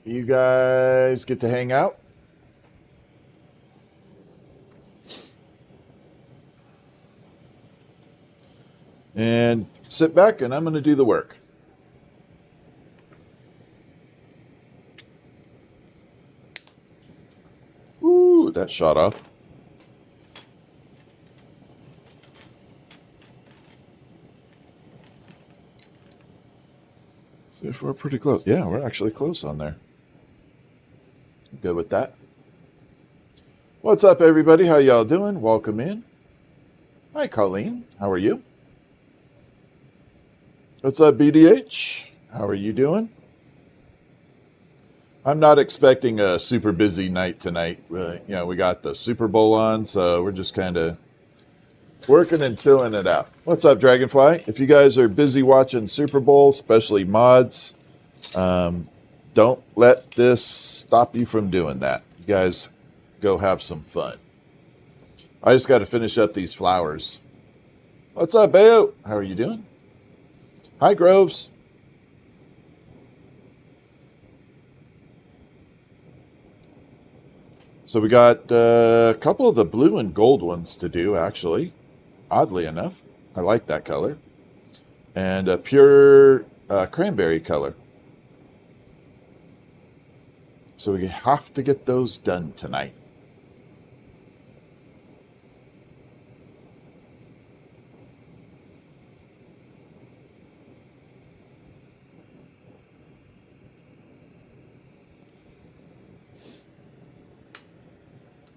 You guys get to hang out. And sit back, and I'm going to do the work. Ooh, that shot off. See if we're pretty close. Yeah, we're actually close on there. Good with that. What's up, everybody? How y'all doing? Welcome in. Hi, Colleen. How are you? What's up, BDH? How are you doing? I'm not expecting a super busy night tonight. You know, we got the Super Bowl on, so we're just kind of working and chilling it out. What's up, Dragonfly? If you guys are busy watching Super Bowl, especially mods, don't let this stop you from doing that. You guys go have some fun. I just got to finish up these flowers. What's up, Bayo? How are you doing? Hi, Groves. So we got a couple of the blue and gold ones to do, actually. Oddly enough. I like that color. And a pure cranberry color. So we have to get those done tonight.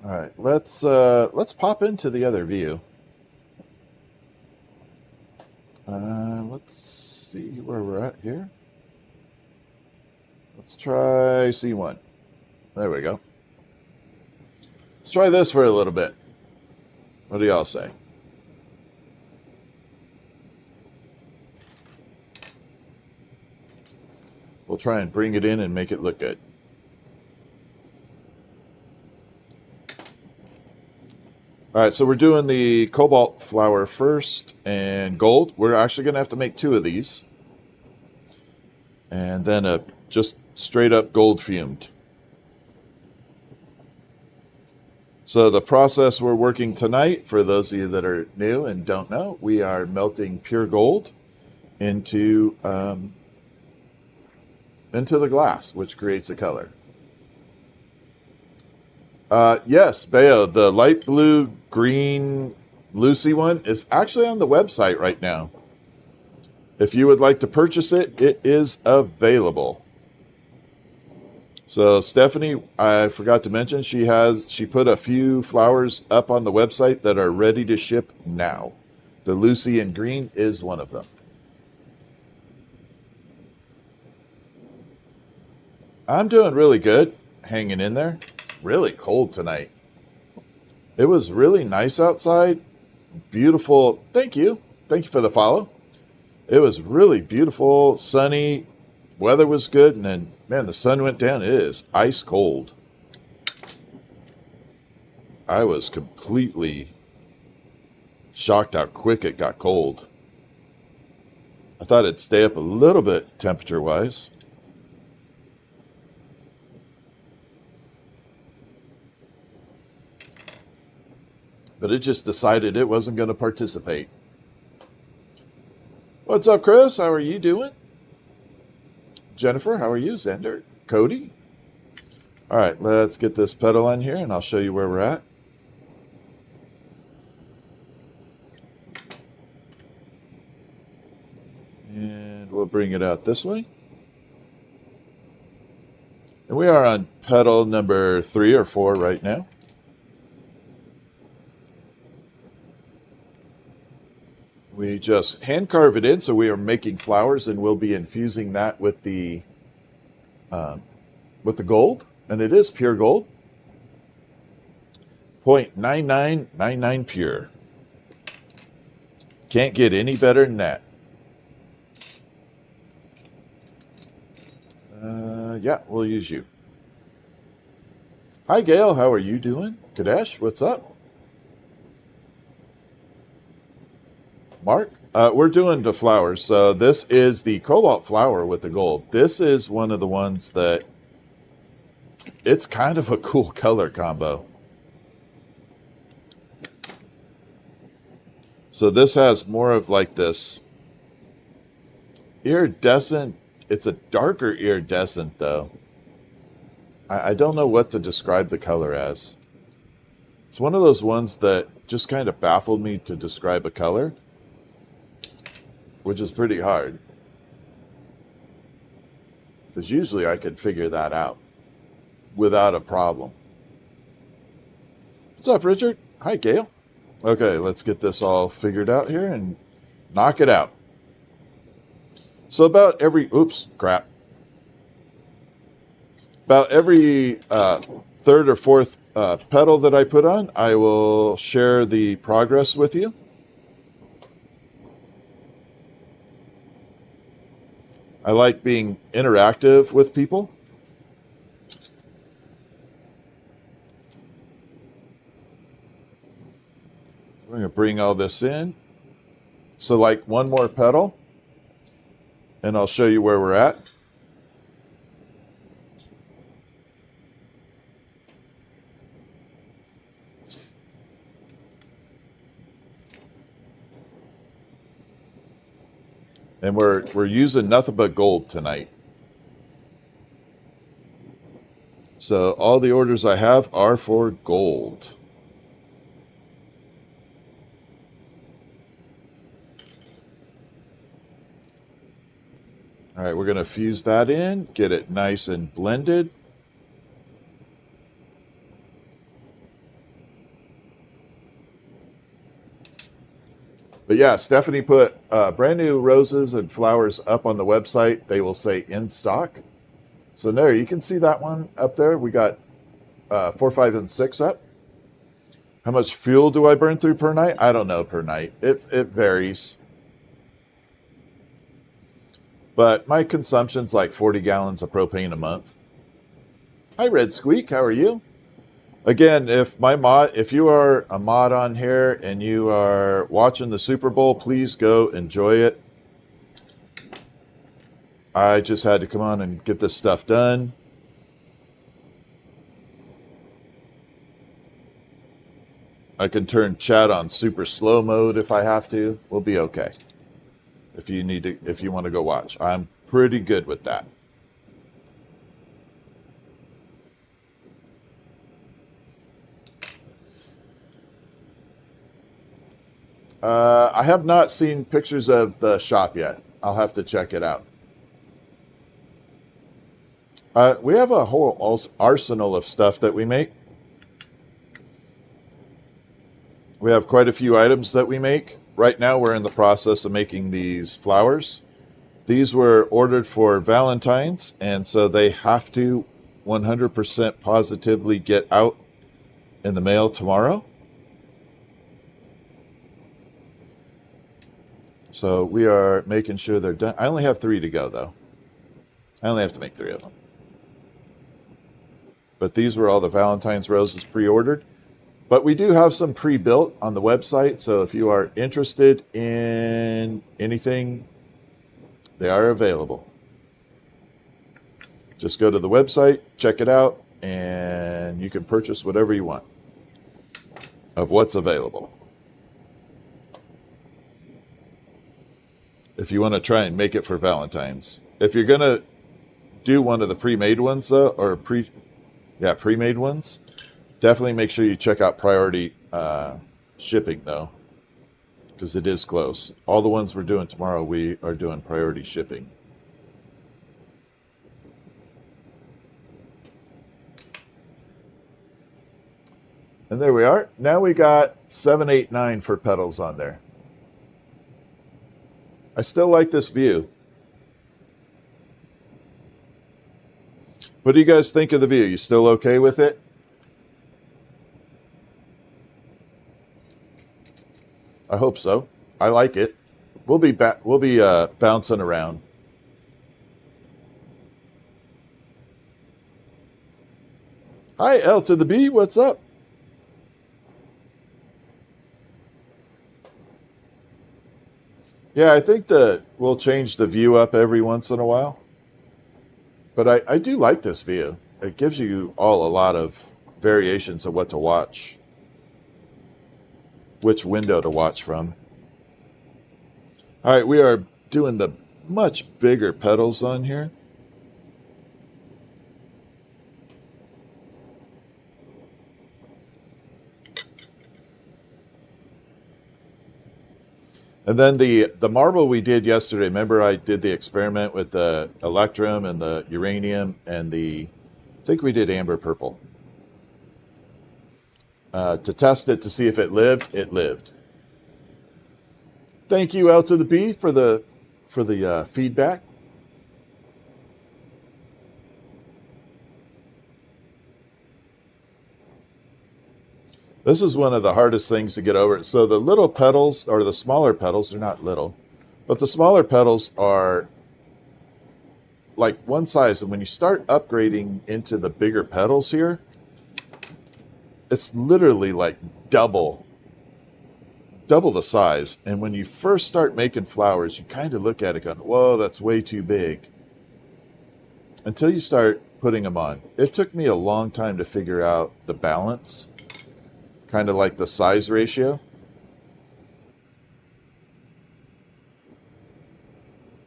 All right, let's pop into the other view. Let's see where we're at here. Let's try C1. There we go. Let's try this for a little bit. What do y'all say? We'll try and bring it in and make it look good. All right, so we're doing the cobalt flower first and gold. We're actually going to have to make 2 of these. And then a just straight up gold fumed. So the process we're working tonight, for those of you that are new and don't know, we are melting pure gold into the glass, which creates a color. Yes, Bayo, the light blue, green, Lucy one is actually on the website right now. If you would like to purchase it, it is available. So Stephanie, I forgot to mention, she put a few flowers up on the website that are ready to ship now. The Lucy in green is one of them. I'm doing really good, hanging in there. Really cold tonight. It was really nice outside. Beautiful. Thank you. Thank you for the follow. It was really beautiful, sunny. Weather was good. And then, man, the sun went down. It is ice cold. I was completely shocked how quick it got cold. I thought it'd stay up a little bit temperature-wise. But it just decided it wasn't going to participate. What's up, Chris? How are you doing? Jennifer, how are you? Xander? Cody? All right, let's get this pedal on here, and I'll show you where we're at. And we'll bring it out this way. And we are on pedal number 3 or 4 right now. We just hand carve it in, so we are making flowers, and we'll be infusing that with the gold, and it is pure gold, 0.9999 pure. Can't get any better than that. Yeah, we'll use you. Hi, Gail. How are you doing? Kadesh, what's up? Mark, we're doing the flowers. So this is the cobalt flower with the gold. This is one of the ones that it's kind of a cool color combo. So this has more of like this iridescent. It's a darker iridescent though. I don't know what to describe the color as. It's one of those ones that just kind of baffled me to describe a color, which is pretty hard. Because usually I could figure that out without a problem. What's up, Richard? Hi, Gail. Okay, let's get this all figured out here and knock it out. So about every, about every third or fourth petal that I put on, I will share the progress with you. I like being interactive with people. We're going to bring all this in. So like one more petal, and I'll show you where we're at. And we're using nothing but gold tonight. So all the orders I have are for gold. All right, we're going to fuse that in, get it nice and blended. But yeah, Stephanie put brand new roses and flowers up on the website. They will say in stock. So there, you can see that one up there. We got 4, 5, and 6 up. How much fuel do I burn through per night? I don't know per night. It varies. But my consumption's like 40 gallons of propane a month. Hi, Red Squeak. How are you? Again, if you are a mod on here and you are watching the Super Bowl, please go enjoy it. I just had to come on and get this stuff done. I can turn chat on super slow mode if I have to. We'll be okay. If you want to go watch, I'm pretty good with that. I have not seen pictures of the shop yet. I'll have to check it out. We have a whole arsenal of stuff that we make. We have quite a few items that we make. Right now we're in the process of making these flowers. These were ordered for Valentine's, and so they have to 100% positively get out in the mail tomorrow. So we are making sure they're done. I only have 3 to go, though. I only have to make 3 of them. But these were all the Valentine's roses pre-ordered. But we do have some pre-built on the website. So if you are interested in anything, they are available. Just go to the website, check it out, and you can purchase whatever you want of what's available. If you want to try and make it for Valentine's. If you're going to do one of the pre-made ones, though, or pre-made ones, definitely make sure you check out priority shipping, though, because it is close. All the ones we're doing tomorrow, we are doing priority shipping. And there we are. Now we got 7, 8, 9 for petals on there. I still like this view. What do you guys think of the view? You still okay with it? I hope so. I like it. We'll be bouncing around. Hi, L to the B. What's up? Yeah, I think that we'll change the view up every once in a while. But I do like this view. it gives you all a lot of variations of what to watch, which window to watch from. All right, we are doing the much bigger petals on here. And then the marble we did yesterday, remember I did the experiment with the electrum and the uranium and I think we did amber purple. To test it to see if it lived, it lived. Thank you, L to the B, for the feedback. This is one of the hardest things to get over. So the little petals, or the smaller petals, they're not little, but the smaller petals are like one size. And when you start upgrading into the bigger petals here, it's literally like double the size. And when you first start making flowers, you kind of look at it going, whoa, that's way too big. Until you start putting them on. It took me a long time to figure out the balance, kind of like the size ratio.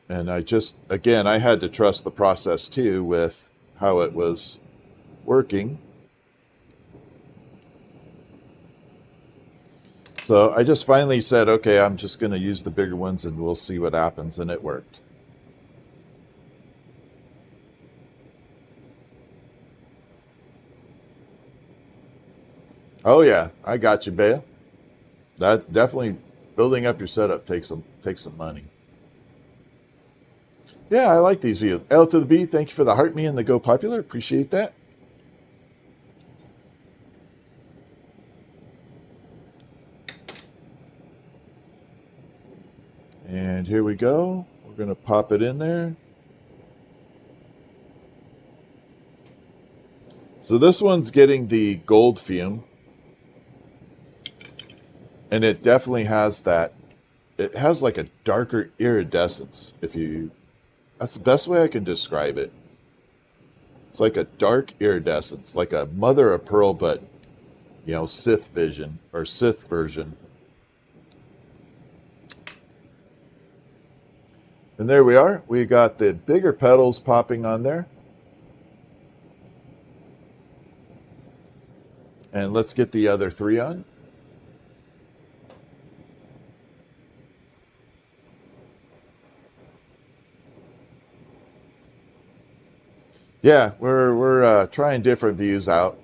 And I had to trust the process too with how it was working. So I just finally said, okay, I'm just going to use the bigger ones and we'll see what happens. And it worked. Oh yeah, I got you, Bale. That definitely, building up your setup takes some money. Yeah, I like these videos. L to the B, thank you for the heart me and the go popular. Appreciate that. And here we go. We're going to pop it in there. So this one's getting the gold fume. And it definitely has that. It has like a darker iridescence. That's the best way I can describe it. It's like a dark iridescence, like a mother of pearl, but Sith vision or Sith version. And there we are. We got the bigger petals popping on there. And let's get the other three on. Yeah, we're trying different views out.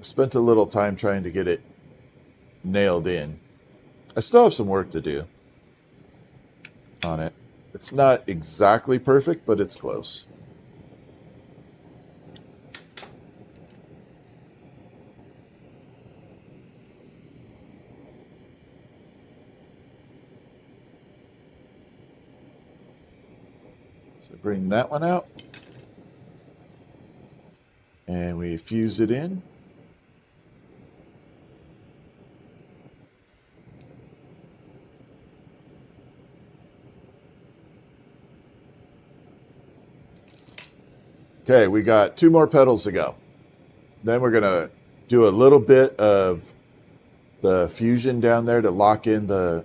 I spent a little time trying to get it nailed in. I still have some work to do on it. It's not exactly perfect, but it's close. So bring that one out. And we fuse it in. Okay, we got 2 more petals to go. Then we're going to do a little bit of the fusion down there to lock in the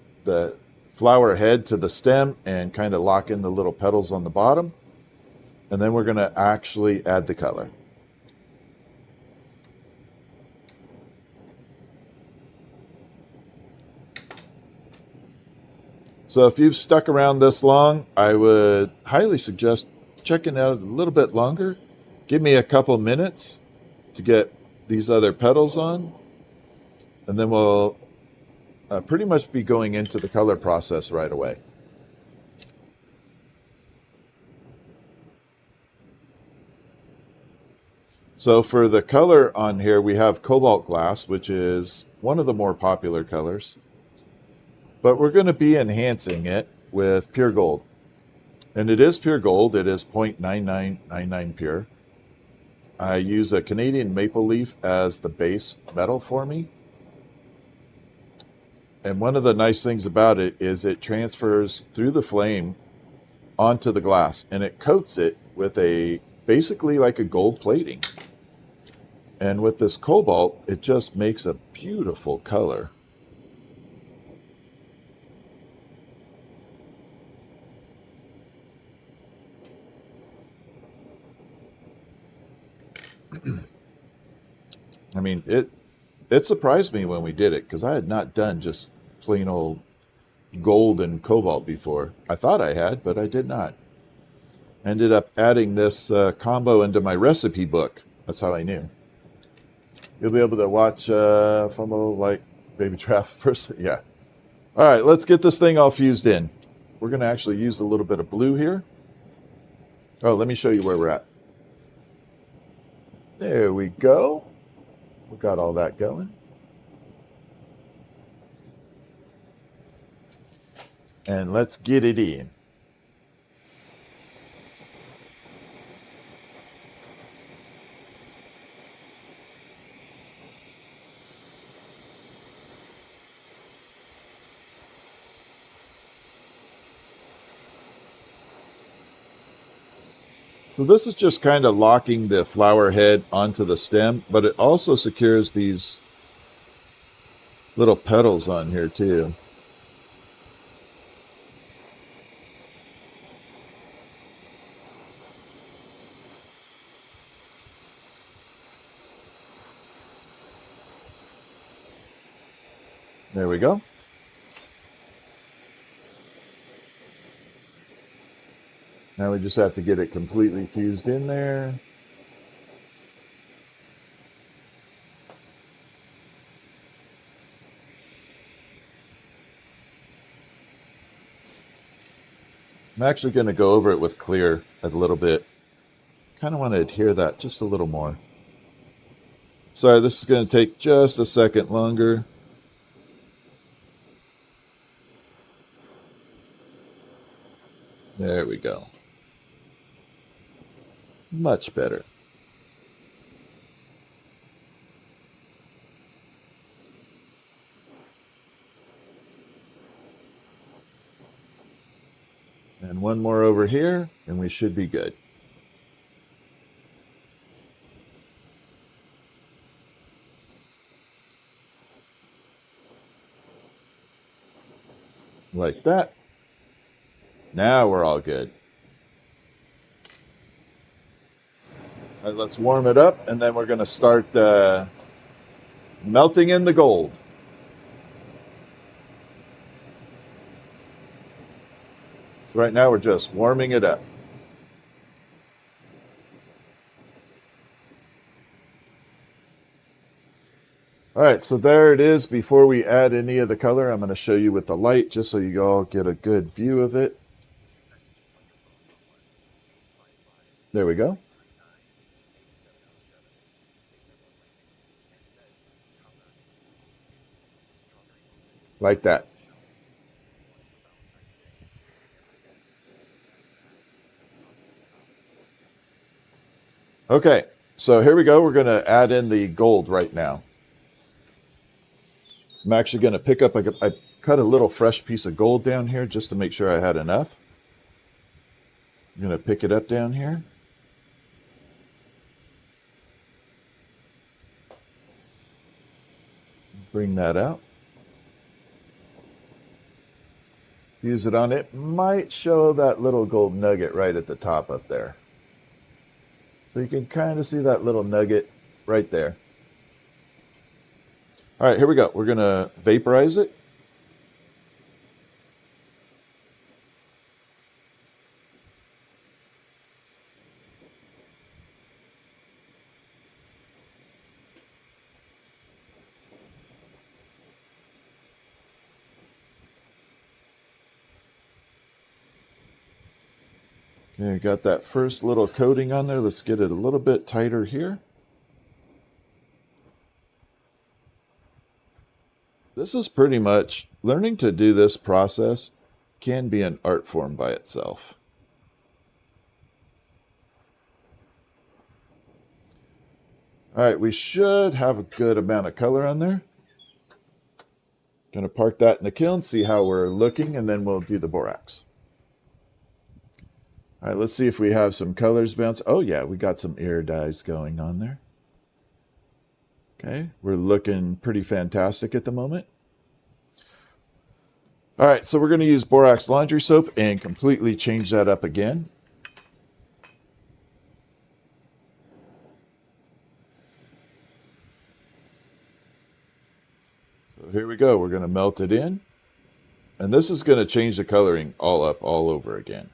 flower head to the stem and kind of lock in the little petals on the bottom. And then we're going to actually add the color. So if you've stuck around this long, I would highly suggest checking out a little bit longer. Give me a couple minutes to get these other petals on, and then we'll pretty much be going into the color process right away. So for the color on here, we have cobalt glass, which is one of the more popular colors, but we're going to be enhancing it with pure gold. And it is pure gold. It is 0.9999 pure. I use a Canadian maple leaf as the base metal for me. And one of the nice things about it is it transfers through the flame onto the glass, and it coats it with basically like a gold plating. And with this cobalt, it just makes a beautiful color. I mean, it surprised me when we did it, because I had not done just plain old gold and cobalt before. I thought I had, but I did not. Ended up adding this combo into my recipe book. That's how I knew. You'll be able to watch Fumble like Baby Trap first. Yeah. All right, let's get this thing all fused in. We're going to actually use a little bit of blue here. Oh, let me show you where we're at. There we go. We got all that going. And let's get it in. So this is just kind of locking the flower head onto the stem, but it also secures these little petals on here too. There we go. Now we just have to get it completely fused in there. I'm actually going to go over it with clear a little bit. Kind of want to adhere that just a little more. Sorry, this is going to take just a second longer. There we go. Much better. And one more over here, and we should be good. Like that. Now we're all good. All right, let's warm it up, and then we're going to start melting in the gold. So right now we're just warming it up. All right, so there it is. Before we add any of the color, I'm going to show you with the light just so you all get a good view of it. There we go. Like that. Okay, so here we go. We're going to add in the gold right now. I'm actually going to pick up, I cut a little fresh piece of gold down here just to make sure I had enough. I'm going to pick it up down here. Bring that out. Use it on it. Might show that little gold nugget right at the top up there. So you can kind of see that little nugget right there. All right, here we go. We're going to vaporize it. Okay, got that first little coating on there. Let's get it a little bit tighter here. This is pretty much, learning to do this process can be an art form by itself. All right, we should have a good amount of color on there. Going to park that in the kiln, see how we're looking, and then we'll do the borax. All right, let's see if we have some colors bounce. Oh, yeah, we got some iridized going on there. Okay, we're looking pretty fantastic at the moment. All right, so we're going to use borax laundry soap and completely change that up again. So here we go. We're going to melt it in. And this is going to change the coloring all up all over again.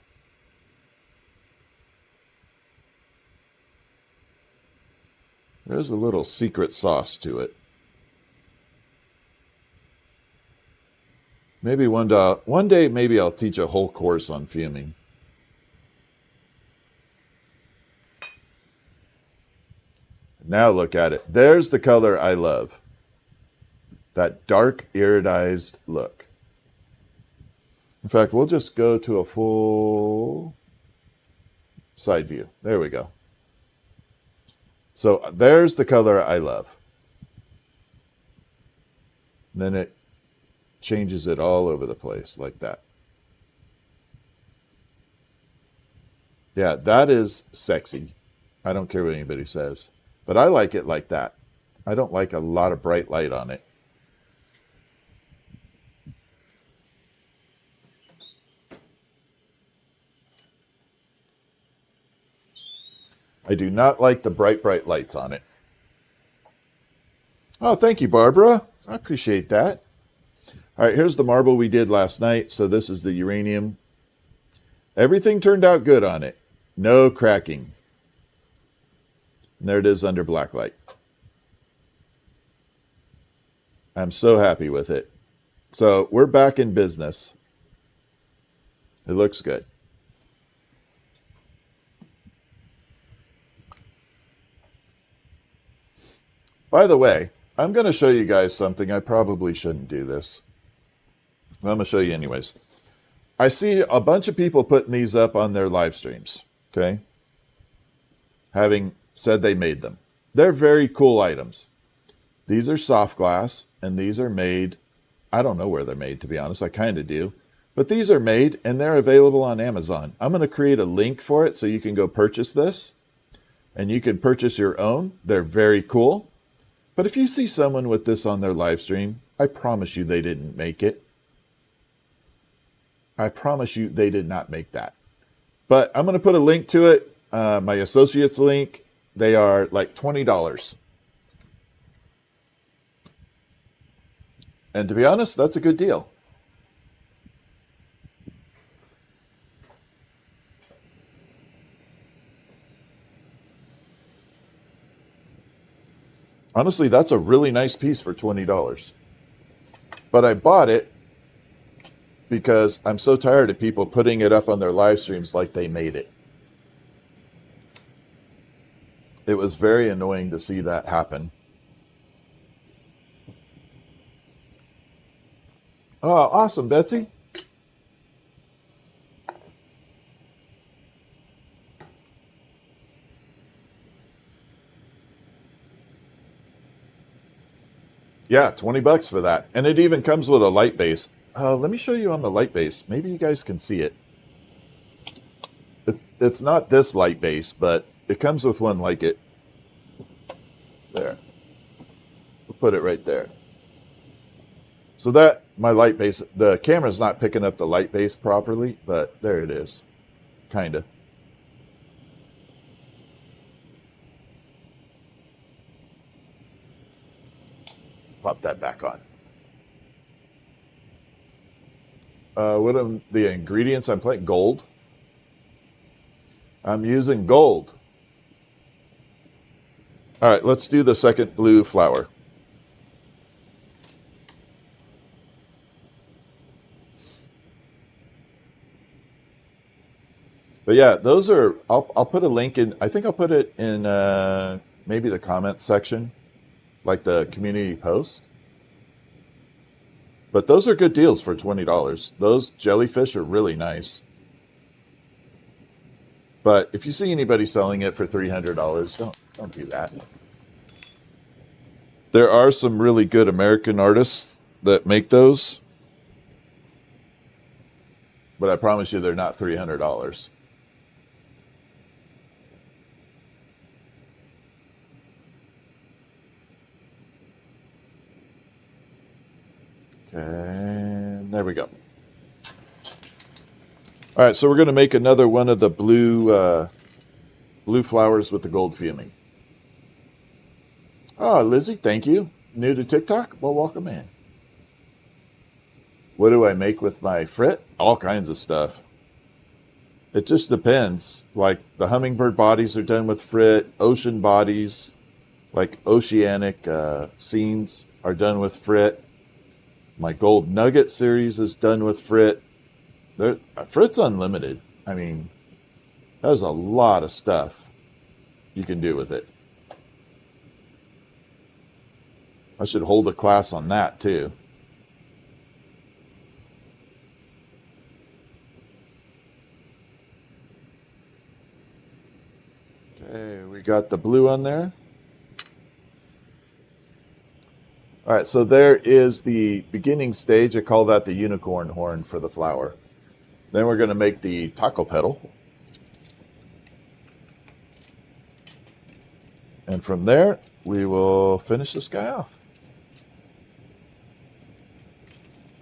There's a little secret sauce to it. Maybe one day, maybe I'll teach a whole course on fuming. Now look at it. There's the color I love. That dark iridized look. In fact, we'll just go to a full side view. There we go. So there's the color I love. And then it changes it all over the place like that. Yeah, that is sexy. I don't care what anybody says. But I like it like that. I don't like a lot of bright light on it. I do not like the bright lights on it. Oh, thank you, Barbara. I appreciate that. All right, here's the marble we did last night. So this is the uranium. Everything turned out good on it. No cracking. And there it is under black light. I'm so happy with it. So we're back in business. It looks good. By the way, I'm going to show you guys something. I probably shouldn't do this. But I'm going to show you anyways. I see a bunch of people putting these up on their live streams, okay? Having said they made them. They're very cool items. These are soft glass, and these are made, I don't know where they're made, to be honest. I kind of do. But these are made, and they're available on Amazon. I'm going to create a link for it so you can go purchase this. And you can purchase your own. They're very cool. But if you see someone with this on their live stream, I promise you they didn't make it. I promise you they did not make that. But I'm going to put a link to it, my associate's link. They are like $20. And to be honest, that's a good deal. Honestly, that's a really nice piece for $20. But I bought it because I'm so tired of people putting it up on their live streams like they made it. It was very annoying to see that happen. Oh, awesome, Betsy. Yeah, $20 for that. And it even comes with a light base. Let me show you on the light base. Maybe you guys can see it. It's not this light base, but it comes with one like it. There. We'll put it right there. So that, my light base, the camera's not picking up the light base properly, but there it is. Kind of. Pop that back on. What are the ingredients I'm playing? Gold. I'm using gold. All right, let's do the second blue flower. But yeah, those are, I'll put a link in, I think I'll put it in maybe the comments section, like the community post. But those are good deals for $20. Those jellyfish are really nice. But if you see anybody selling it for $300, don't do that. There are some really good American artists that make those. But I promise you they're not $300. And there we go. All right, so we're going to make another one of the blue flowers with the gold fuming. Oh, Lizzie, thank you. New to TikTok? Well, welcome in. What do I make with my frit? All kinds of stuff. It just depends. Like the hummingbird bodies are done with frit. Ocean bodies, like oceanic scenes, are done with frit. My gold nugget series is done with frit. Frit's unlimited. I mean, there's a lot of stuff you can do with it. I should hold a class on that too. Okay, we got the blue on there. All right, so there is the beginning stage. I call that the unicorn horn for the flower. Then we're going to make the taco petal. And from there, we will finish this guy off.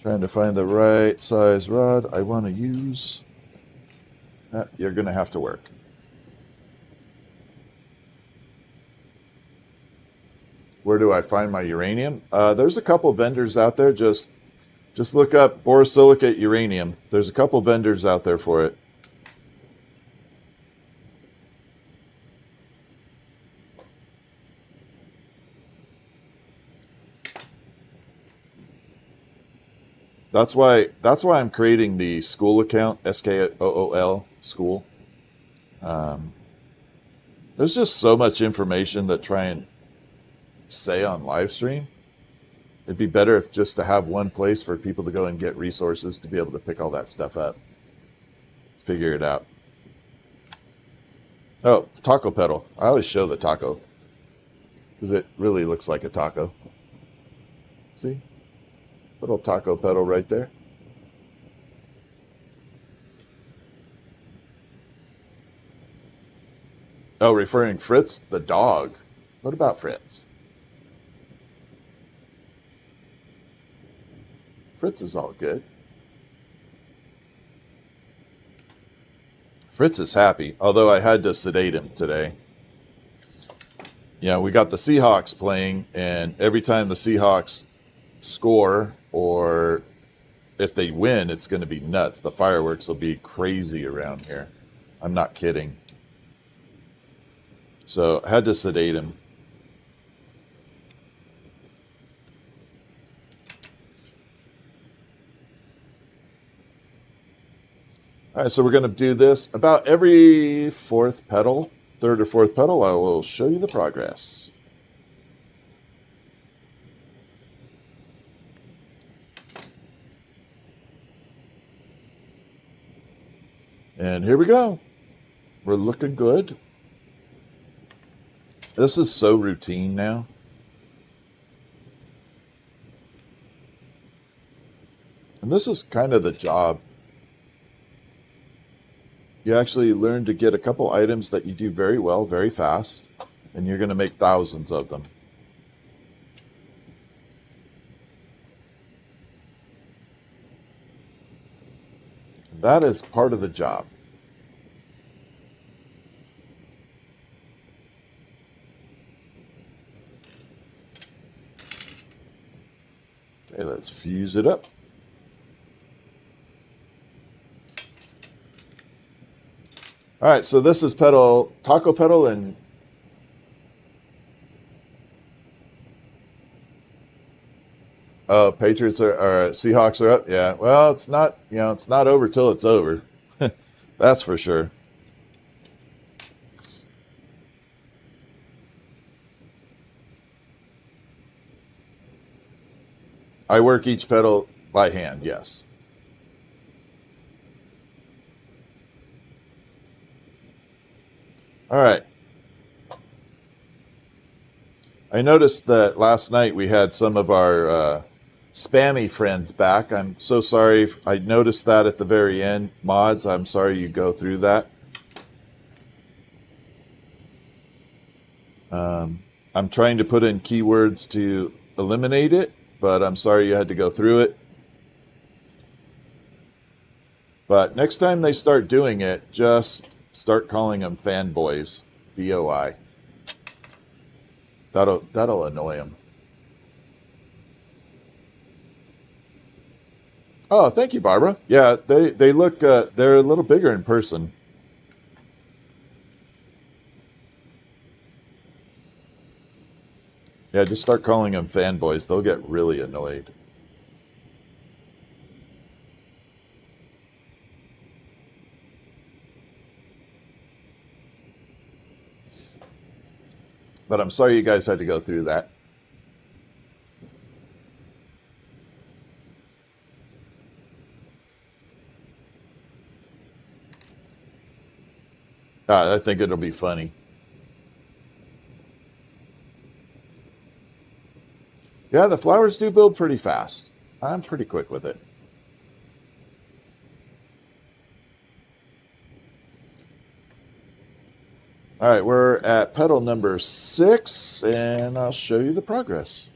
Trying to find the right size rod I want to use. You're going to have to work. Where do I find my uranium? There's a couple vendors out there. Just look up borosilicate uranium. There's a couple vendors out there for it. That's why I'm creating the school account, SKOOL school. There's just so much information to try and say on live stream. It'd be better if just to have one place for people to go and get resources to be able to pick all that stuff up. Figure it out. Oh, taco petal. I always show the taco because it really looks like a taco. See? Little taco petal right there. Oh, referring Fritz, the dog. What about Fritz? Fritz is all good. Fritz is happy, although I had to sedate him today. Yeah, we got the Seahawks playing, and every time the Seahawks score, or if they win, it's going to be nuts. The fireworks will be crazy around here. I'm not kidding. So I had to sedate him. All right, so we're going to do this about every fourth petal, third or fourth petal. I will show you the progress. And here we go. We're looking good. This is so routine now. And this is kind of the job. You actually learn to get a couple items that you do very well, very fast, and you're going to make thousands of them. That is part of the job. Okay, let's fuse it up. All right, so this is taco petal, and Patriots or Seahawks are up. Yeah, well, it's not, it's not over till it's over. That's for sure. I work each petal by hand, yes. All right. I noticed that last night we had some of our spammy friends back. I'm so sorry. I noticed that at the very end. Mods, I'm sorry you go through that. I'm trying to put in keywords to eliminate it, but I'm sorry you had to go through it. But next time they start doing it, just start calling them fanboys. BOI. That'll annoy them. Oh, thank you, Barbara. Yeah, they look they're a little bigger in person. Yeah, just start calling them fanboys. They'll get really annoyed. But I'm sorry you guys had to go through that. I think it'll be funny. Yeah, the flowers do build pretty fast. I'm pretty quick with it. All right, we're at petal number 6, and I'll show you the progress.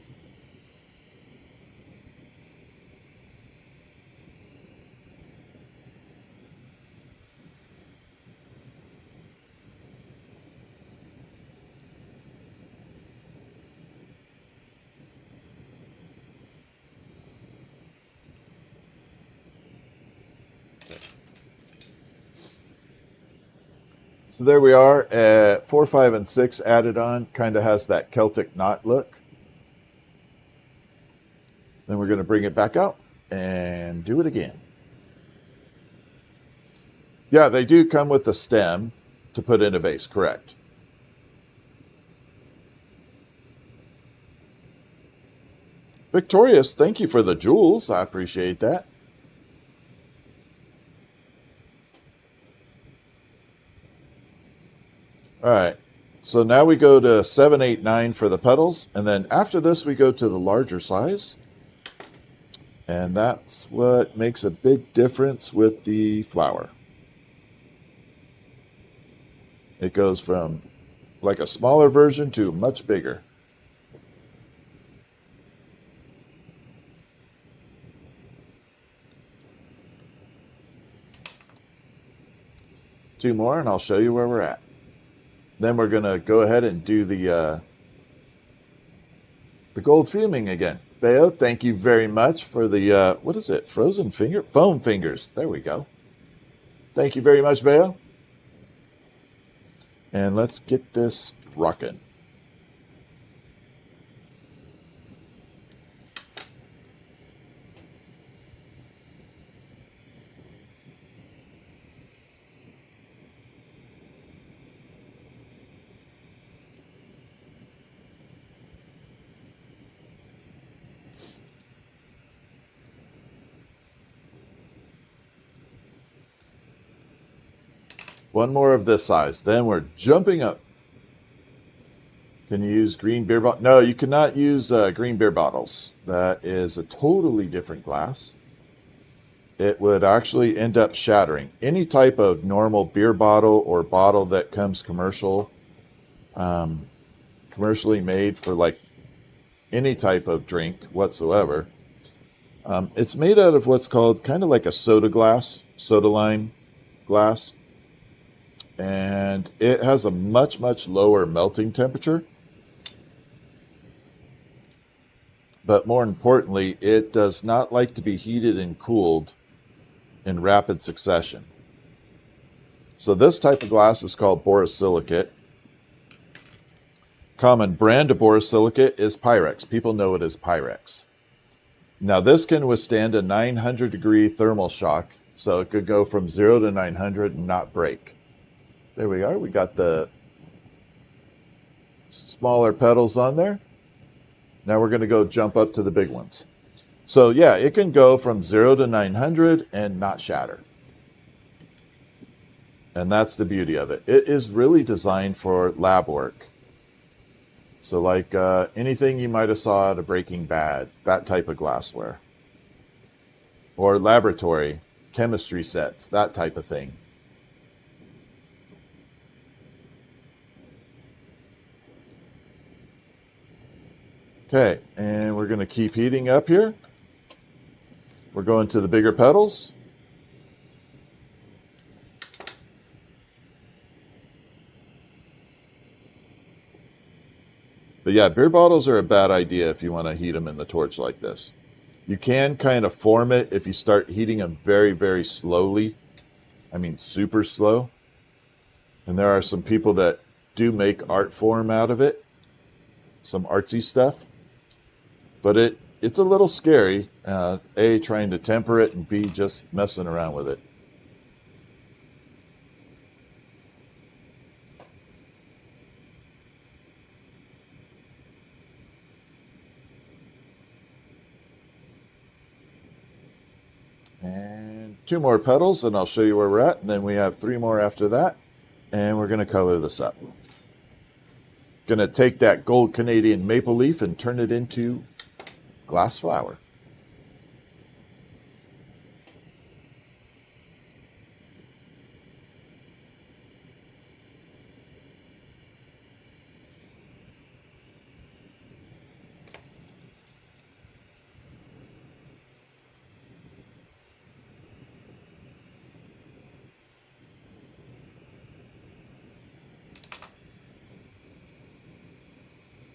So there we are at 4, 5, and 6 added on. Kind of has that Celtic knot look. Then we're going to bring it back out and do it again. Yeah, they do come with the stem to put in a vase, correct. Victorious, thank you for the jewels. I appreciate that. All right, so now we go to 7, 8, 9 for the petals, and then after this we go to the larger size. And that's what makes a big difference with the flower. It goes from like a smaller version to much bigger. Two more and I'll show you where we're at. Then we're going to go ahead and do the gold fuming again. Beo, thank you very much for the, what is it? Frozen finger? Foam fingers. There we go. Thank you very much, Beo. And let's get this rocking. One more of this size. Then we're jumping up. Can you use green beer bottle? No, you cannot use green beer bottles. That is a totally different glass. It would actually end up shattering. Any type of normal beer bottle or bottle that comes commercially made for like any type of drink whatsoever. It's made out of what's called kind of like a soda line glass. And it has a much, much lower melting temperature. But more importantly, it does not like to be heated and cooled in rapid succession. So this type of glass is called borosilicate. Common brand of borosilicate is Pyrex. People know it as Pyrex. Now this can withstand a 900 degree thermal shock. So it could go from 0 to 900 and not break. There we are. We got the smaller petals on there. Now we're going to go jump up to the big ones. So yeah, it can go from 0 to 900 and not shatter. And that's the beauty of it. It is really designed for lab work. So like anything you might have saw at a Breaking Bad, that type of glassware. Or laboratory, chemistry sets, that type of thing. Okay, and we're going to keep heating up here. We're going to the bigger petals. But yeah, beer bottles are a bad idea if you want to heat them in the torch like this. You can kind of form it if you start heating them very, very slowly. I mean, super slow. And there are some people that do make art form out of it, some artsy stuff. But it's a little scary, A, trying to temper it, and B, just messing around with it. And 2 more petals, and I'll show you where we're at. And then we have 3 more after that. And we're going to color this up. Going to take that gold Canadian maple leaf and turn it into glass flower.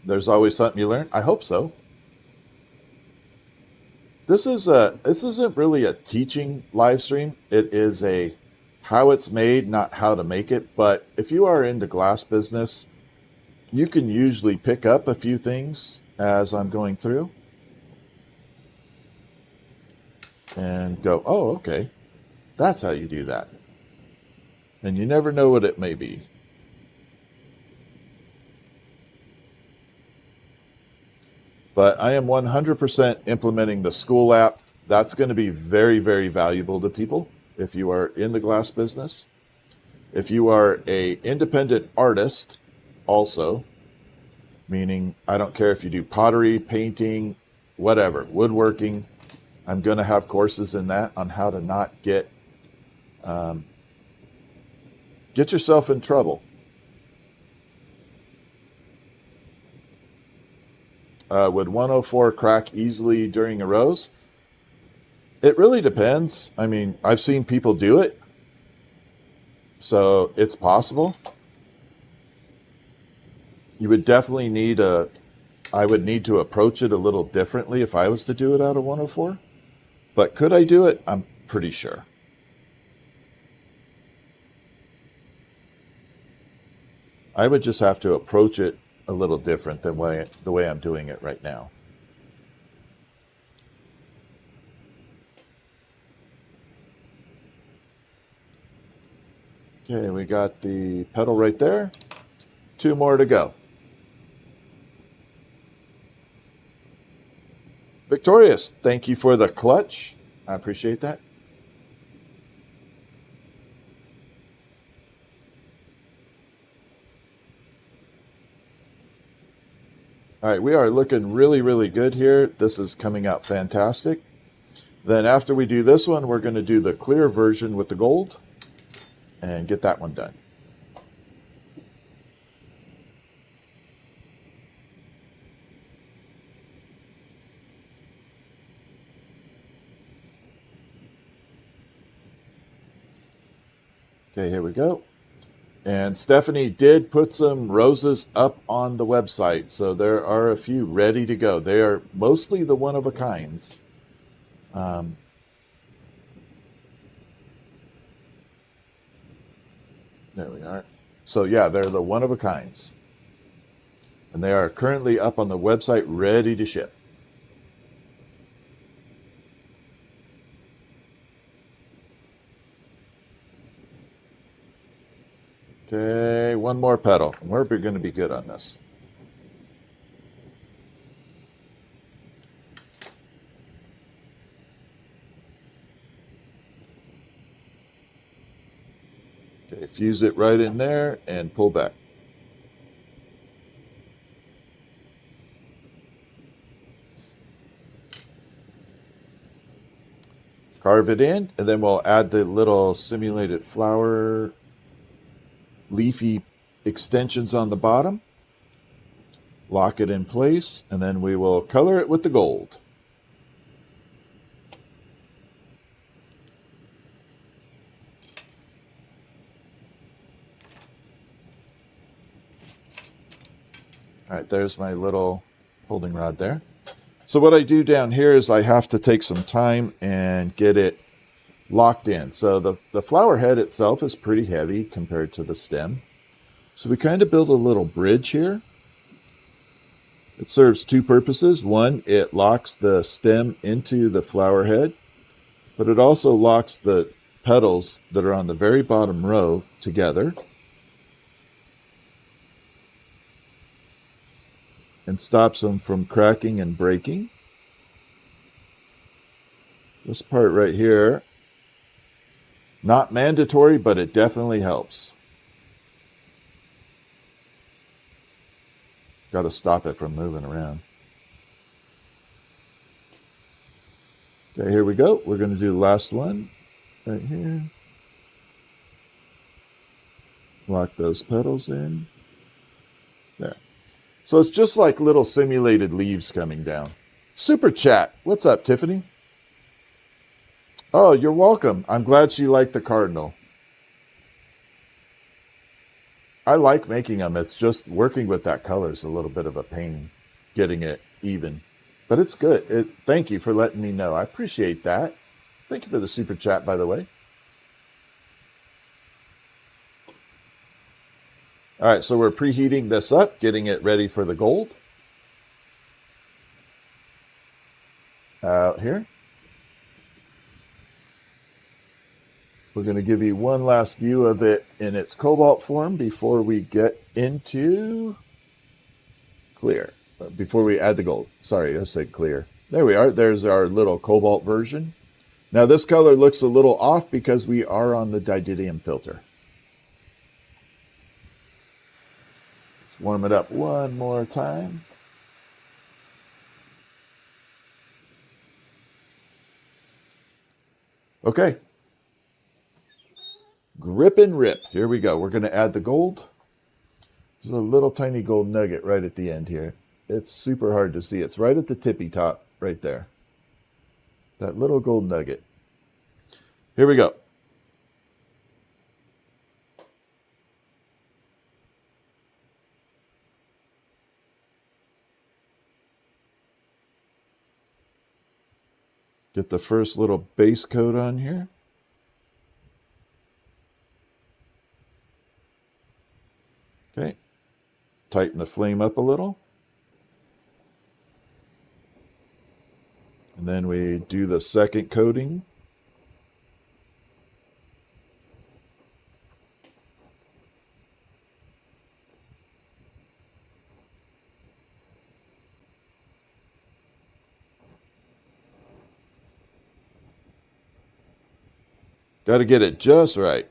There's always something you learn. I hope so. This isn't really a teaching live stream. It is a how it's made, not how to make it. But if you are into glass business, you can usually pick up a few things as I'm going through and go, oh, okay, that's how you do that. And you never know what it may be. But I am 100% implementing the school app. That's going to be very, very valuable to people if you are in the glass business. If you are an independent artist also, meaning I don't care if you do pottery, painting, whatever, woodworking, I'm going to have courses in that on how to not get yourself in trouble. Would 104 crack easily during a rose? It really depends. I mean, I've seen people do it, so it's possible. You would definitely I would need to approach it a little differently if I was to do it out of 104. But could I do it? I'm pretty sure. I would just have to approach it a little different than the way I'm doing it right now. Okay, we got the petal right there. 2 more to go. Victorious, thank you for the clutch. I appreciate that. All right, we are looking really, really good here. This is coming out fantastic. Then after we do this one, we're going to do the clear version with the gold and get that one done. Okay, here we go. And Stephanie did put some roses up on the website, so there are a few ready to go. They are mostly the one-of-a-kinds. There we are. So yeah, they're the one-of-a-kinds. And they are currently up on the website ready to ship. Okay, 1 more petal. We're going to be good on this. Okay, fuse it right in there and pull back. Carve it in, and then we'll add the little simulated flower leafy extensions on the bottom, lock it in place, and then we will color it with the gold. All right, there's my little holding rod there. So what I do down here is I have to take some time and get it locked in. So the flower head itself is pretty heavy compared to the stem. So we kind of build a little bridge here. It serves two purposes. One, it locks the stem into the flower head, but it also locks the petals that are on the very bottom row together and stops them from cracking and breaking. This part right here, not mandatory, but it definitely helps. Got to stop it from moving around. Okay, here we go. We're going to do the last one right here. Lock those petals in. There. So it's just like little simulated leaves coming down. Super chat. What's up, Tiffany? Oh, you're welcome. I'm glad she liked the cardinal. I like making them. It's just working with that color is a little bit of a pain, getting it even. But it's good. Thank you for letting me know. I appreciate that. Thank you for the super chat, by the way. All right, so we're preheating this up, getting it ready for the gold. Out here. We're going to give you one last view of it in its cobalt form before we get into clear. Before we add the gold. Sorry, I said clear. There we are. There's our little cobalt version. Now this color looks a little off because we are on the didymium filter. Let's warm it up one more time. Okay. Grip and rip. Here we go. We're going to add the gold. There's a little tiny gold nugget right at the end here. It's super hard to see. It's right at the tippy top right there. That little gold nugget. Here we go. Get the first little base coat on here. Okay. Tighten the flame up a little. And then we do the second coating. Got to get it just right.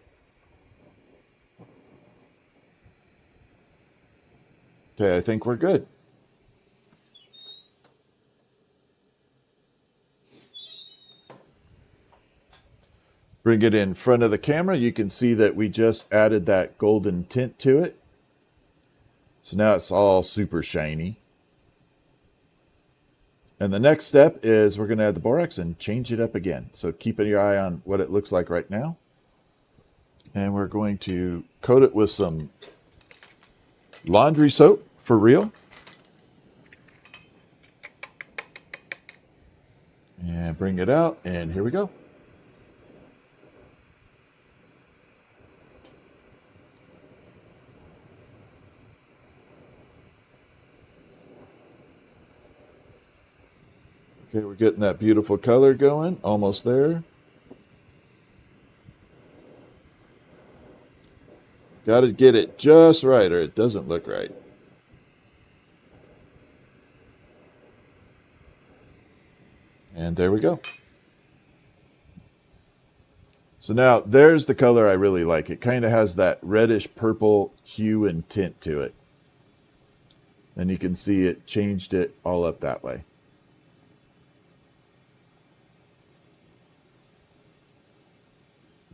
Okay, I think we're good. Bring it in front of the camera. You can see that we just added that golden tint to it. So now it's all super shiny. And the next step is we're going to add the borax and change it up again. So keep your eye on what it looks like right now. And we're going to coat it with some laundry soap for real. And bring it out, and here we go. Okay, we're getting that beautiful color going. Almost there. Got to get it just right or it doesn't look right. And there we go. So now there's the color I really like. It kind of has that reddish purple hue and tint to it. And you can see it changed it all up that way.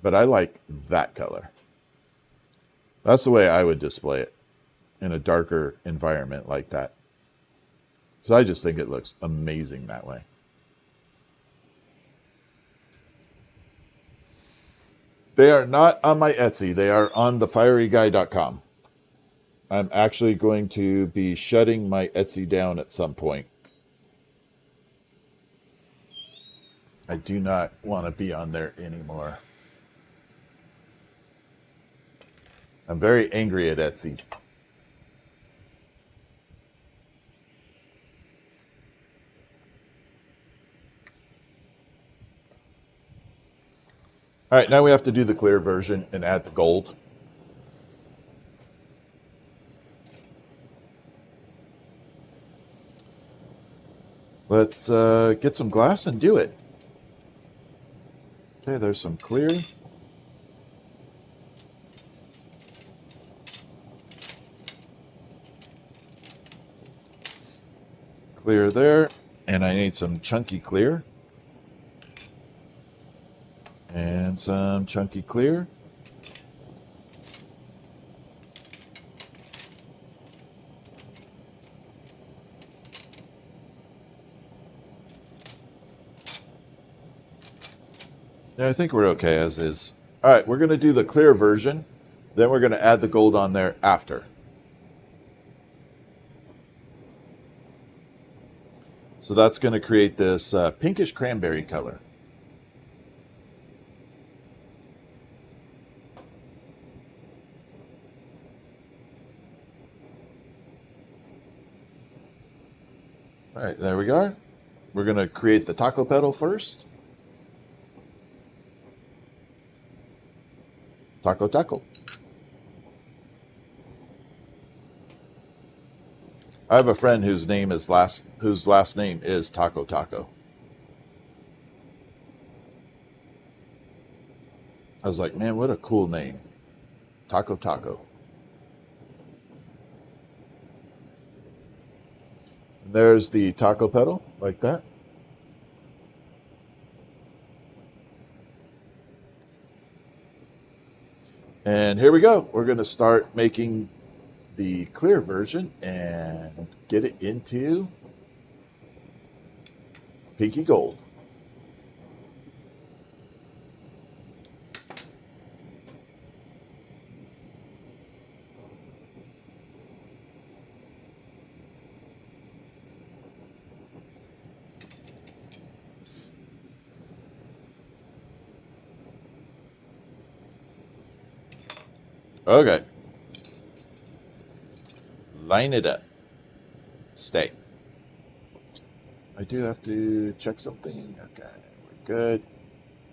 But I like that color. That's the way I would display it in a darker environment like that. So I just think it looks amazing that way. They are not on my Etsy. They are on thefieryguy.com. I'm actually going to be shutting my Etsy down at some point. I do not want to be on there anymore. I'm very angry at Etsy. All right, now we have to do the clear version and add the gold. Let's get some glass and do it. Okay, there's some clear. Clear there. And I need some chunky clear. And some chunky clear. Yeah, I think we're okay as is. All right, we're going to do the clear version. Then we're going to add the gold on there after. So that's going to create this pinkish cranberry color. All right, there we go. We're going to create the taco petal first. Taco, taco. I have a friend whose last name is Taco Taco. I was like, man, what a cool name. Taco Taco. And there's the taco petal, like that. And here we go. We're going to start making the clear version and get it into pinky gold. Okay. Line it up. Stay. I do have to check something. Okay, we're good.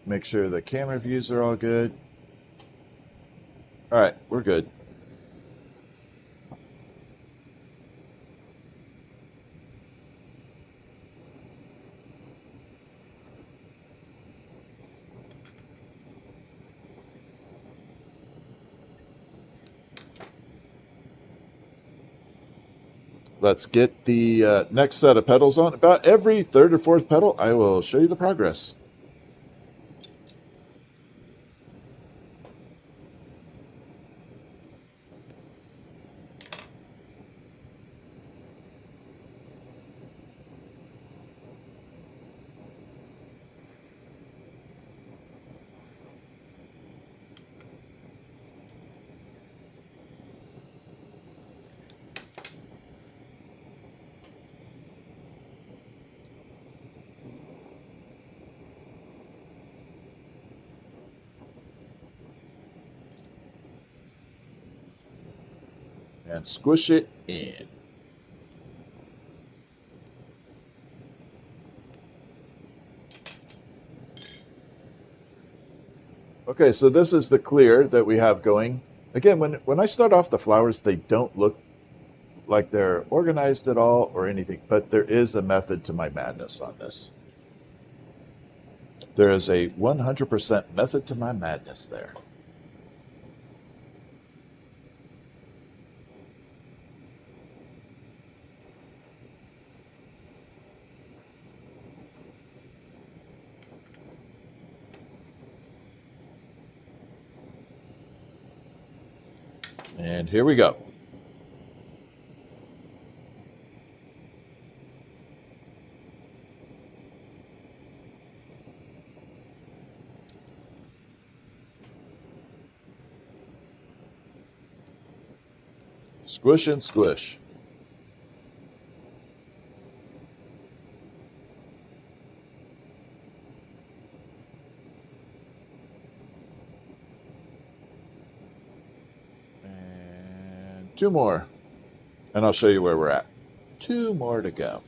Make sure the camera views are all good. All right, we're good. Let's get the next set of petals on. About every third or fourth petal, I will show you the progress. And squish it in. Okay, so this is the clear that we have going. Again, when I start off the flowers, they don't look like they're organized at all or anything, but there is a method to my madness on this. There is a 100% method to my madness there. And here we go. Squish and squish. And 2 more. And I'll show you where we're at. 2 more to go.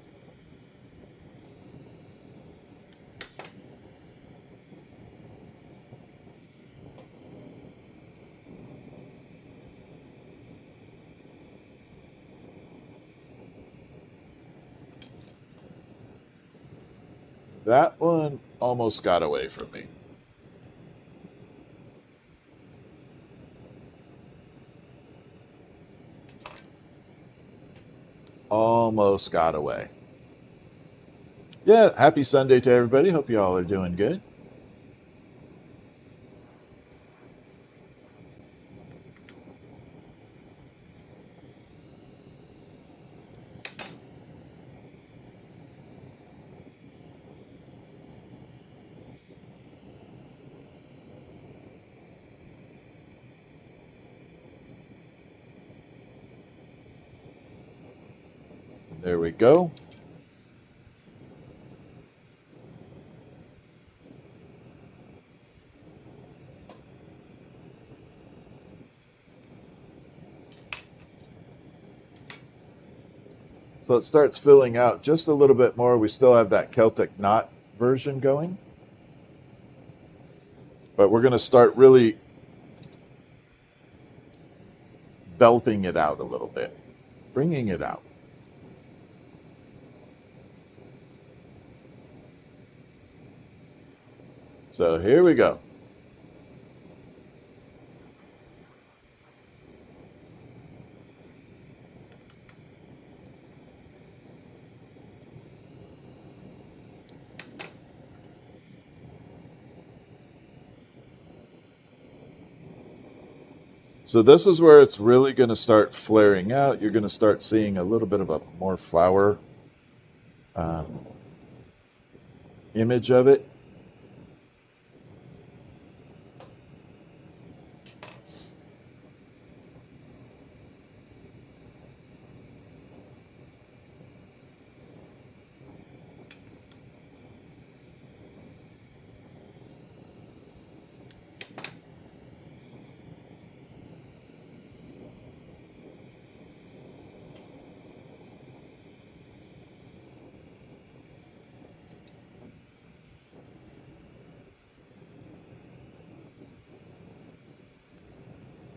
That one almost got away from me. Almost got away. Yeah, happy Sunday to everybody. Hope you all are doing good. There we go. So it starts filling out just a little bit more. We still have that Celtic knot version going. But we're going to start really belting it out a little bit, bringing it out. So here we go. So this is where it's really going to start flaring out. You're going to start seeing a little bit of a more flower image of it.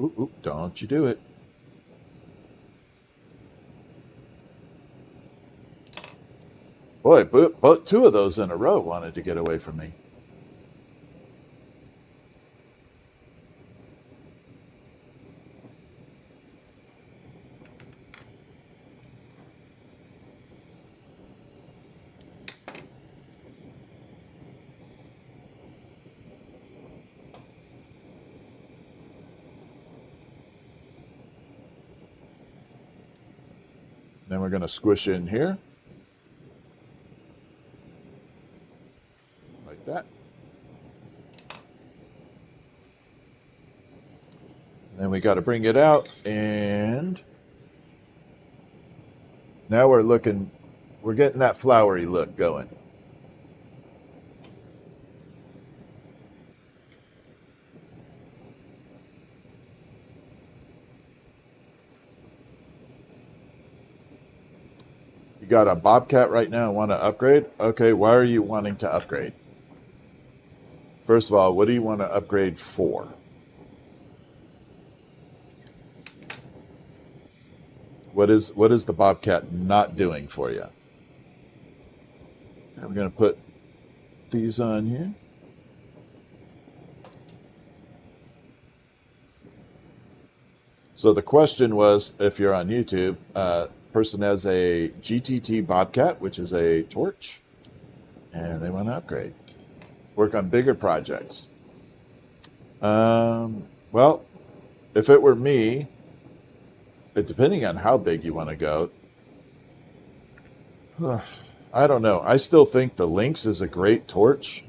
Ooh, don't you do it. Boy, both 2 of those in a row wanted to get away from me. Then we're going to squish in here. Like that. Then we got to bring it out, and now we're getting that flowery look going. You got a bobcat right now and want to upgrade? Okay, why are you wanting to upgrade? First of all, what do you want to upgrade for? What is the bobcat not doing for you? And we're going to put these on here. So the question was, if you're on YouTube, person has a GTT Bobcat, which is a torch, and they want to upgrade, work on bigger projects. Well, if it were me, depending on how big you want to go, I don't know. I still think the Lynx is a great torch,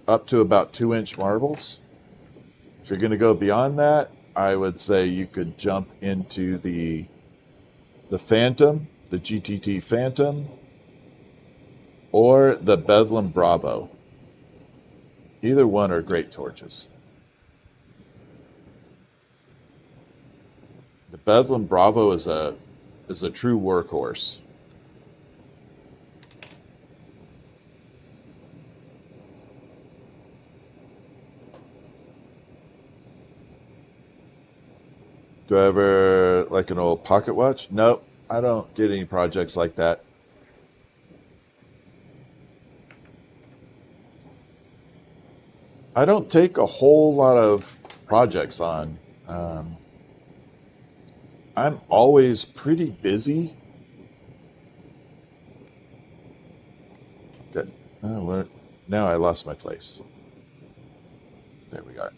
up to about 2-inch marbles. If you're going to go beyond that, I would say you could jump into the the Phantom, the GTT Phantom, or the Bedlam Bravo. Either one are great torches. The Bedlam Bravo is a true workhorse. Do I ever like an old pocket watch? Nope, I don't get any projects like that. I don't take a whole lot of projects on. I'm always pretty busy. Good. Oh, now I lost my place. There we are.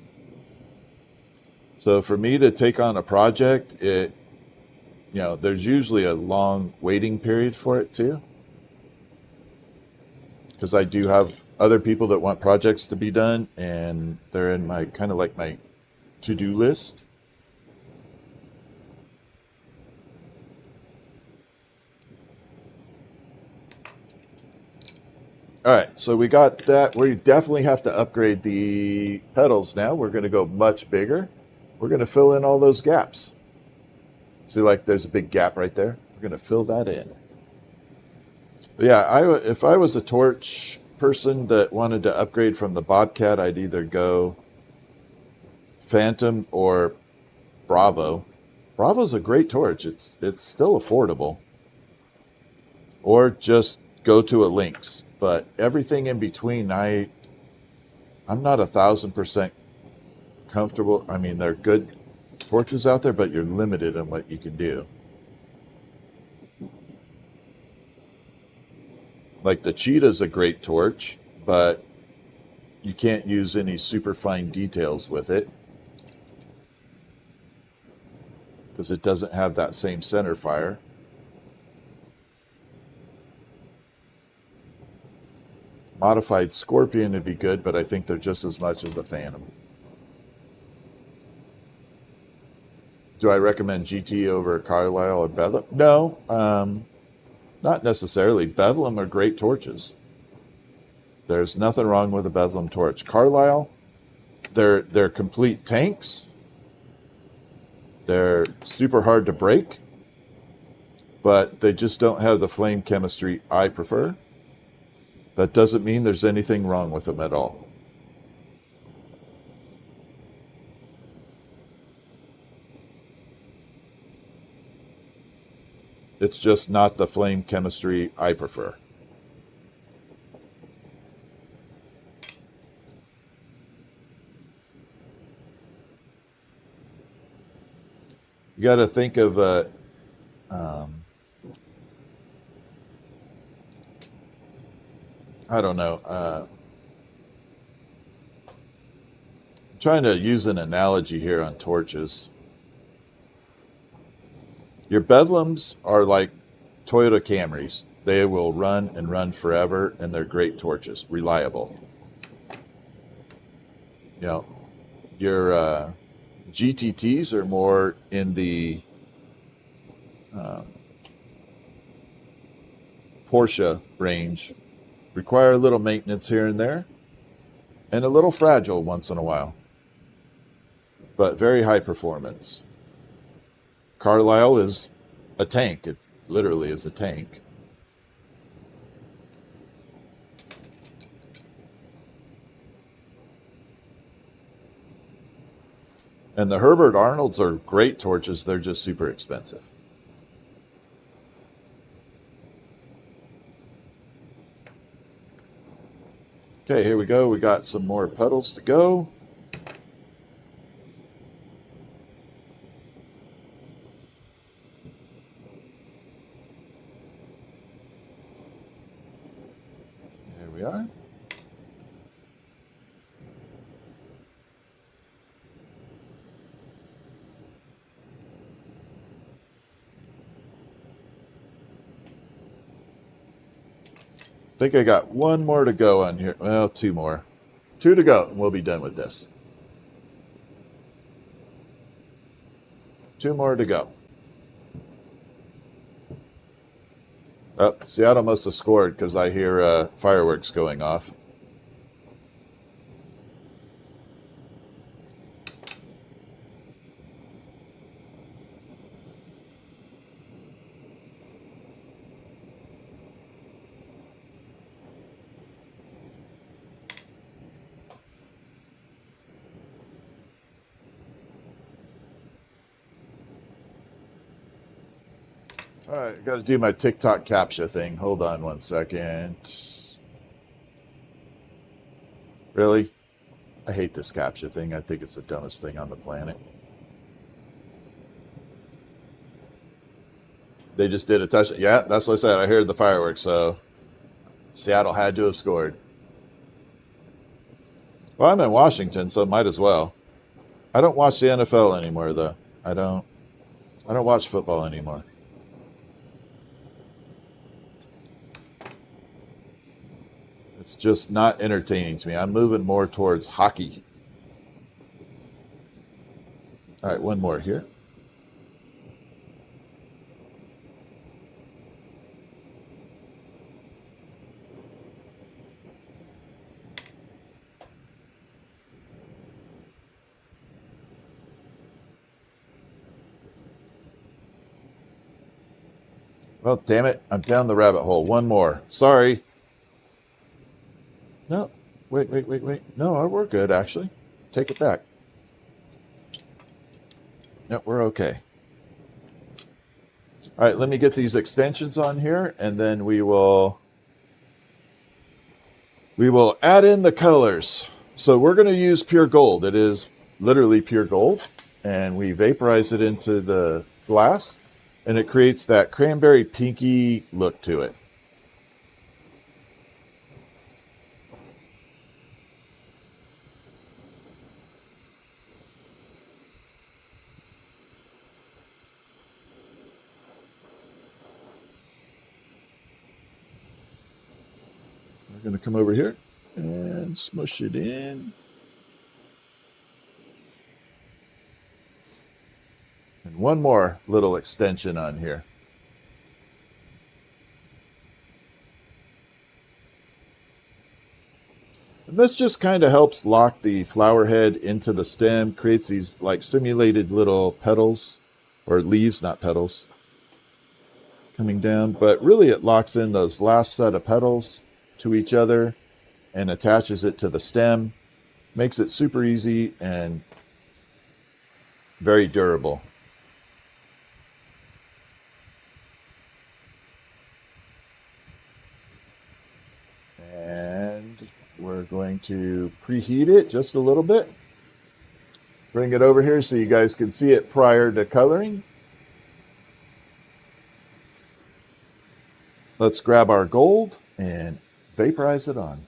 So for me to take on a project, there's usually a long waiting period for it too. Because I do have other people that want projects to be done, and they're in my kind of like my to-do list. All right, so we got that. We definitely have to upgrade the pedals now. We're going to go much bigger. We're going to fill in all those gaps. See, like there's a big gap right there. We're going to fill that in. But yeah, if I was a torch person that wanted to upgrade from the Bobcat, I'd either go Phantom or Bravo. Bravo's a great torch. It's still affordable. Or just go to a Lynx. But everything in between, I'm not 1,000% comfortable. I mean, they're good torches out there, but you're limited on what you can do. Like the Cheetah's a great torch, but you can't use any super fine details with it because it doesn't have that same center fire. Modified Scorpion would be good, but I think they're just as much as the Phantom. Do I recommend GT over Carlisle or Bedlam? No, not necessarily. Bedlam are great torches. There's nothing wrong with a Bedlam torch. Carlisle, they're complete tanks. They're super hard to break, but they just don't have the flame chemistry I prefer. That doesn't mean there's anything wrong with them at all. It's just not the flame chemistry I prefer. You got to think of I don't know. I'm trying to use an analogy here on torches. Your Bedlams are like Toyota Camrys. They will run and run forever, and they're great torches, reliable. You know, your GTTs are more in the Porsche range. Require a little maintenance here and there, and a little fragile once in a while, but very high performance. Carlisle is a tank. It literally is a tank. And the Herbert Arnolds are great torches. They're just super expensive. Okay, here we go. We got some more pedals to go. There we are. I think I got one more to go on here. Well, two more. Two to go, and we'll be done with this. Two more to go. Oh, Seattle must have scored because I hear fireworks going off. All right, got to do my TikTok captcha thing. Hold on one second. Really? I hate this captcha thing. I think it's the dumbest thing on the planet. They just did a touchdown. Yeah, that's what I said. I heard the fireworks, so Seattle had to have scored. Well, I'm in Washington, so might as well. I don't watch the NFL anymore, though. I don't watch football anymore. It's just not entertaining to me. I'm moving more towards hockey. All right, one more here. Well, damn it. I'm down the rabbit hole. One more. Sorry. No. Wait. No, we're good, actually. Take it back. No, we're okay. All right, let me get these extensions on here, and then we will add in the colors. So we're going to use pure gold. It is literally pure gold, and we vaporize it into the glass, and it creates that cranberry pinky look to it. We're going to come over here and smush it in. And one more little extension on here. And this just kind of helps lock the flower head into the stem, creates these like simulated little petals, or leaves, not petals, coming down. But really it locks in those last set of petals to each other and attaches it to the stem. Makes it super easy and very durable. And we're going to preheat it just a little bit. Bring it over here so you guys can see it prior to coloring. Let's grab our gold and vaporize it on.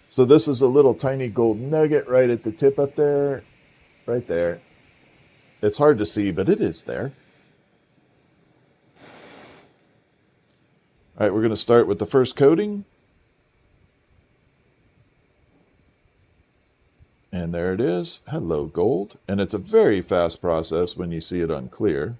So this is a little tiny gold nugget right at the tip up there, right there. It's hard to see, but it is there. All right, we're going to start with the first coating. And there it is. Hello, gold. And it's a very fast process when you see it unclear.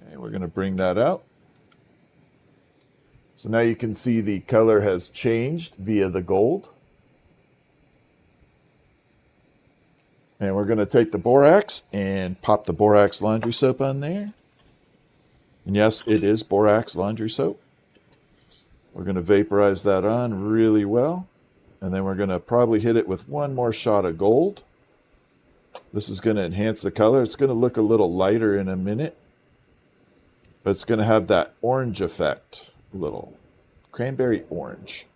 Okay, we're going to bring that out. So now you can see the color has changed via the gold. And we're going to take the borax and pop the borax laundry soap on there. And yes, it is borax laundry soap. We're going to vaporize that on really well. And then we're going to probably hit it with one more shot of gold. This is going to enhance the color. It's going to look a little lighter in a minute. But it's going to have that orange effect. A little cranberry orange.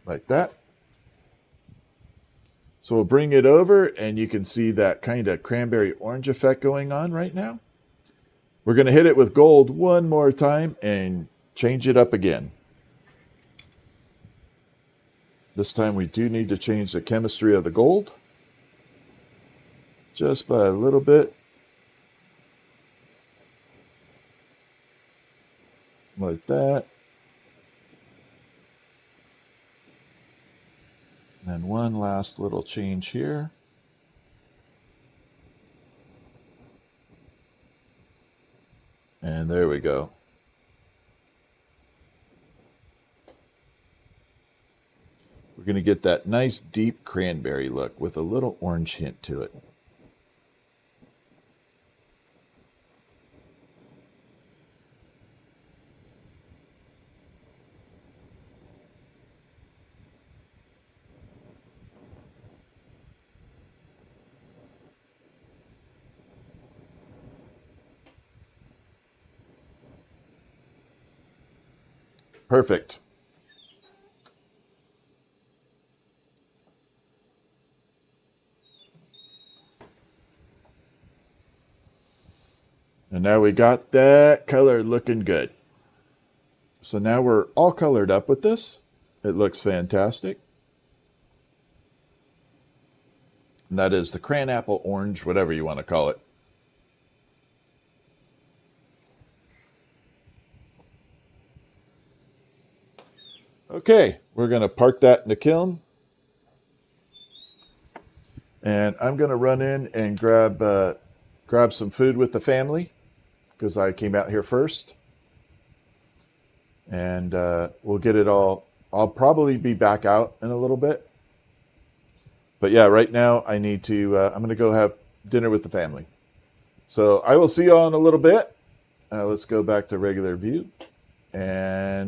Like that. So we'll bring it over and you can see that kind of cranberry orange effect going on right now. We're going to hit it with gold one more time and change it up again. This time we do need to change the chemistry of the gold. Just by a little bit. like that. And then one last little change here. And there we go. We're going to get that nice deep cranberry look with a little orange hint to it. Perfect. And now we got that color looking good. So now we're all colored up with this. It looks fantastic. And that is the cran apple orange, whatever you want to call it. Okay, we're going to park that in the kiln. And I'm going to run in and grab some food with the family because I came out here first. And we'll get it all. I'll probably be back out in a little bit. But yeah, right now I need to, I'm going to go have dinner with the family. So I will see you all in a little bit. Let's go back to regular view. And